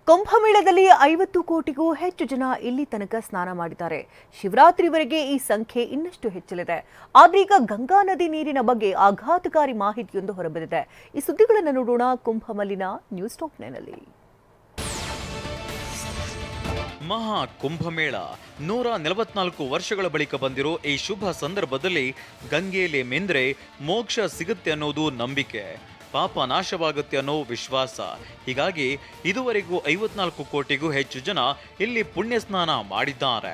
ಕುಂಭಮೇಳದಲ್ಲಿ 50 ಕೋಟಿಗೂ ಹೆಚ್ಚು ಜನ ಇಲ್ಲಿ ತನಕ ಸ್ನಾನ ಮಾಡಿದ್ದಾರೆ. ಶಿವರಾತ್ರಿವರೆಗೆ ಈ ಸಂಖ್ಯೆ ಇನ್ನಷ್ಟು ಹೆಚ್ಚಲಿದೆ. ಆದರೆ ಈಗ ಗಂಗಾ ನದಿ ನೀರಿನ ಬಗ್ಗೆ ಆಘಾತಕಾರಿ ಮಾಹಿತಿಯೊಂದು ಹೊರಬಿದ್ದಿದೆ. ಈ ಸುದ್ದಿಗಳನ್ನು ನೋಡೋಣ ಕುಂಭಮಲಿನ ನ್ಯೂಸ್ ಟಾಪ್ 9ನಲ್ಲಿ. ಮಹಾ ಕುಂಭಮೇಳ 144 ವರ್ಷಗಳ ಬಳಿಕ ಬಂದಿರೋ ಈ ಶುಭ ಸಂದರ್ಭದಲ್ಲಿ ಗಂಗೆಯಲ್ಲಿ ಮಿಂದ್ರೆ ಮೋಕ್ಷ ಸಿಗುತ್ತೆ ಅನ್ನೋದು ನಂಬಿಕೆ, ಪಾಪ ನಾಶವಾಗುತ್ತೆ ಅನ್ನೋ ವಿಶ್ವಾಸ. ಹೀಗಾಗಿ ಇದುವರೆಗೂ 54 ಕೋಟಿಗೂ ಹೆಚ್ಚು ಜನ ಇಲ್ಲಿ ಪುಣ್ಯ ಸ್ನಾನ ಮಾಡಿದ್ದಾರೆ.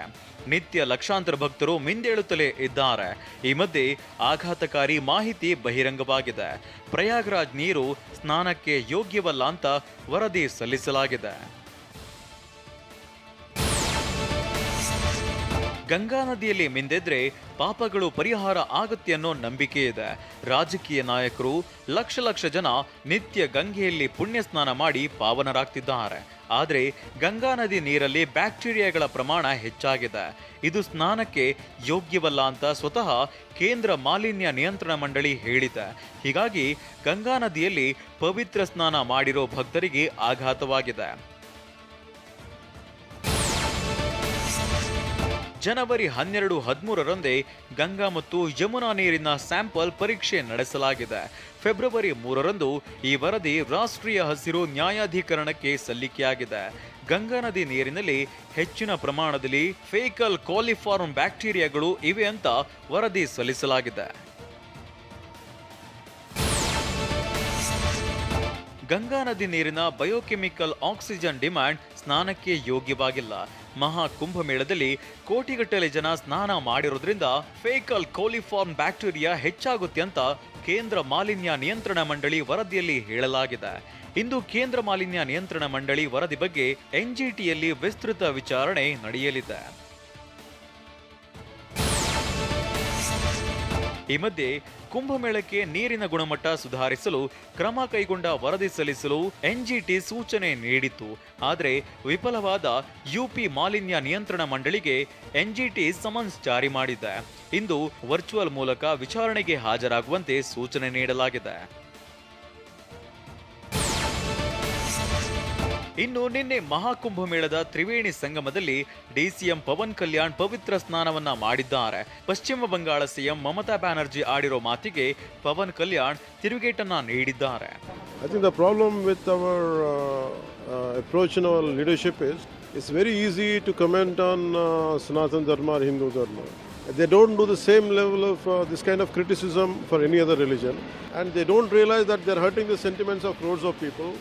ನಿತ್ಯ ಲಕ್ಷಾಂತರ ಭಕ್ತರು ಮಿಂದೇಳುತ್ತಲೇ ಇದ್ದಾರೆ. ಈ ಮಧ್ಯೆ ಆಘಾತಕಾರಿ ಮಾಹಿತಿ ಬಹಿರಂಗವಾಗಿದೆ. ಪ್ರಯಾಗ್ರಾಜ್ ನೀರು ಸ್ನಾನಕ್ಕೆ ಯೋಗ್ಯವಲ್ಲ ಅಂತ ವರದಿ ಸಲ್ಲಿಸಲಾಗಿದೆ. ಗಂಗಾ ನದಿಯಲ್ಲಿ ಮಿಂದೆದ್ರೆ ಪಾಪಗಳು ಪರಿಹಾರ ಆಗುತ್ತೆ ಅನ್ನೋ ನಂಬಿಕೆ ಇದೆ. ರಾಜಕೀಯ ನಾಯಕರು ಲಕ್ಷ ಜನ ನಿತ್ಯ ಗಂಗೆಯಲ್ಲಿ ಪುಣ್ಯ ಸ್ನಾನ ಮಾಡಿ ಪಾವನರಾಗ್ತಿದ್ದಾರೆ. ಆದರೆ ಗಂಗಾ ನದಿ ನೀರಲ್ಲಿ ಬ್ಯಾಕ್ಟೀರಿಯಾಗಳ ಪ್ರಮಾಣ ಹೆಚ್ಚಾಗಿದೆ. ಇದು ಸ್ನಾನಕ್ಕೆ ಯೋಗ್ಯವಲ್ಲ ಅಂತ ಸ್ವತಃ ಕೇಂದ್ರ ಮಾಲಿನ್ಯ ನಿಯಂತ್ರಣ ಮಂಡಳಿ ಹೇಳಿದೆ. ಹೀಗಾಗಿ ಗಂಗಾ ನದಿಯಲ್ಲಿ ಪವಿತ್ರ ಸ್ನಾನ ಮಾಡಿರೋ ಭಕ್ತರಿಗೆ ಆಘಾತವಾಗಿದೆ. ಜನವರಿ 12-13ರಂದೇ ಗಂಗಾ ಮತ್ತು ಯಮುನಾ ನೀರಿನ ಸ್ಯಾಂಪಲ್ ಪರೀಕ್ಷೆ ನಡೆಸಲಾಗಿದೆ. ಫೆಬ್ರವರಿ 3ರಂದು ಈ ವರದಿ ರಾಷ್ಟ್ರೀಯ ಹಸಿರು ನ್ಯಾಯಾಧಿಕರಣಕ್ಕೆ ಸಲ್ಲಿಕೆಯಾಗಿದೆ. ಗಂಗಾ ನದಿ ನೀರಿನಲ್ಲಿ ಹೆಚ್ಚಿನ ಪ್ರಮಾಣದಲ್ಲಿ ಫೇಕಲ್ ಕಾಲಿಫಾರ್ಮ್ ಬ್ಯಾಕ್ಟೀರಿಯಾಗಳು ಇವೆ ಅಂತ ವರದಿ ಸಲ್ಲಿಸಲಾಗಿದೆ. ಗಂಗಾ ನದಿ ನೀರಿನ ಬಯೋಕೆಮಿಕಲ್ ಆಕ್ಸಿಜನ್ ಡಿಮ್ಯಾಂಡ್ ಸ್ನಾನಕ್ಕೆ ಯೋಗ್ಯವಾಗಿಲ್ಲ. ಮಹಾ ಕುಂಭಮೇಳದಲ್ಲಿ ಕೋಟಿಗಟ್ಟಲೆ ಜನ ಸ್ನಾನ ಮಾಡಿರೋದ್ರಿಂದ ಫೇಕಲ್ ಕೋಲಿಫಾರ್ಮ್ ಬ್ಯಾಕ್ಟೀರಿಯಾ ಹೆಚ್ಚಾಗುತ್ತೆ ಅಂತ ಕೇಂದ್ರ ಮಾಲಿನ್ಯ ನಿಯಂತ್ರಣ ಮಂಡಳಿ ವರದಿಯಲ್ಲಿ ಹೇಳಲಾಗಿದೆ. ಇಂದು ಕೇಂದ್ರ ಮಾಲಿನ್ಯ ನಿಯಂತ್ರಣ ಮಂಡಳಿ ವರದಿ ಬಗ್ಗೆ ಎನ್ಜಿಟಿಯಲ್ಲಿ ವಿಸ್ತೃತ ವಿಚಾರಣೆ ನಡೆಯಲಿದೆ. ಈ ಮಧ್ಯೆ ಕುಂಭಮೇಳಕ್ಕೆ ನೀರಿನ ಗುಣಮಟ್ಟ ಸುಧಾರಿಸಲು ಕ್ರಮ ಕೈಗೊಂಡ ವರದಿ ಸಲ್ಲಿಸಲು ಎನ್ಜಿಟಿ ಸೂಚನೆ ನೀಡಿತ್ತು. ಆದರೆ ವಿಫಲವಾದ ಯುಪಿ ಮಾಲಿನ್ಯ ನಿಯಂತ್ರಣ ಮಂಡಳಿಗೆ ಎನ್ಜಿಟಿ ಸಮನ್ಸ್ ಜಾರಿ ಮಾಡಿದೆ. ಇಂದು ವರ್ಚುವಲ್ ಮೂಲಕ ವಿಚಾರಣೆಗೆ ಹಾಜರಾಗುವಂತೆ ಸೂಚನೆ ನೀಡಲಾಗಿದೆ. ಇನ್ನು ನಿನ್ನೆ ಮಹಾಕುಂಭಮೇಳದ ತ್ರಿವೇಣಿ ಸಂಗಮದಲ್ಲಿ ಡಿಸಿಎಂ ಪವನ್ ಕಲ್ಯಾಣ್ ಪವಿತ್ರ ಸ್ನಾನವನ್ನ ಮಾಡಿದ್ದಾರೆ. ಪಶ್ಚಿಮ ಬಂಗಾಳ ಸಿಎಂ ಮಮತಾ ಬ್ಯಾನರ್ಜಿ ಆಡಿರೋ ಮಾತಿಗೆ ಪವನ್ ಕಲ್ಯಾಣ್ ತಿರುಗೇಟನ್ನ ನೀಡಿದ್ದಾರೆ. I think the problem with our approach in our leadership is it's very easy to comment on Sanatan Dharma or Hindu Dharma. They don't do the same level of this kind of criticism for any other religion, and they don't realize that they're hurting the sentiments of crores of people.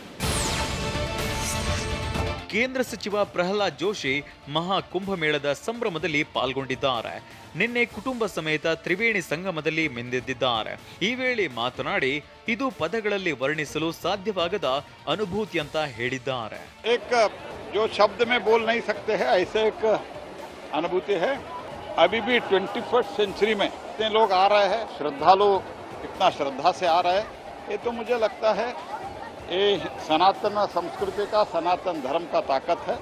ಕೇಂದ್ರ ಸಚಿವ ಪ್ರಹ್ಲಾದ್ ಜೋಶಿ ಮಹಾ ಕುಂಭಮೇಳದ ಸಂಭ್ರಮದಲ್ಲಿ ಪಾಲ್ಗೊಂಡಿದ್ದಾರೆ. ನಿನ್ನೆ ಕುಟುಂಬ ಸಮೇತ ತ್ರಿವೇಣಿ ಸಂಗಮದಲ್ಲಿ ಮಿಂದೆದ್ದಿದ್ದಾರೆ. ಈ ವೇಳೆ ಮಾತನಾಡಿ ಇದು ಪದಗಳಲ್ಲಿ ವರ್ಣಿಸಲು ಸಾಧ್ಯವಾಗದ ಅನುಭೂತಿ ಅಂತ ಹೇಳಿದ್ದಾರೆ. जो शब्द में बोल नहीं सकते हैं ऐसे एक अनुभूति है. अभी भी 21st सेंचुरी में इतने लोग आ रहे हैं, श्रद्धालु इतना श्रद्धा से आ रहे हैं, ये तो मुझे लगता है ये सनातन संस्कृति का, सनातन धर्म का ताकत है.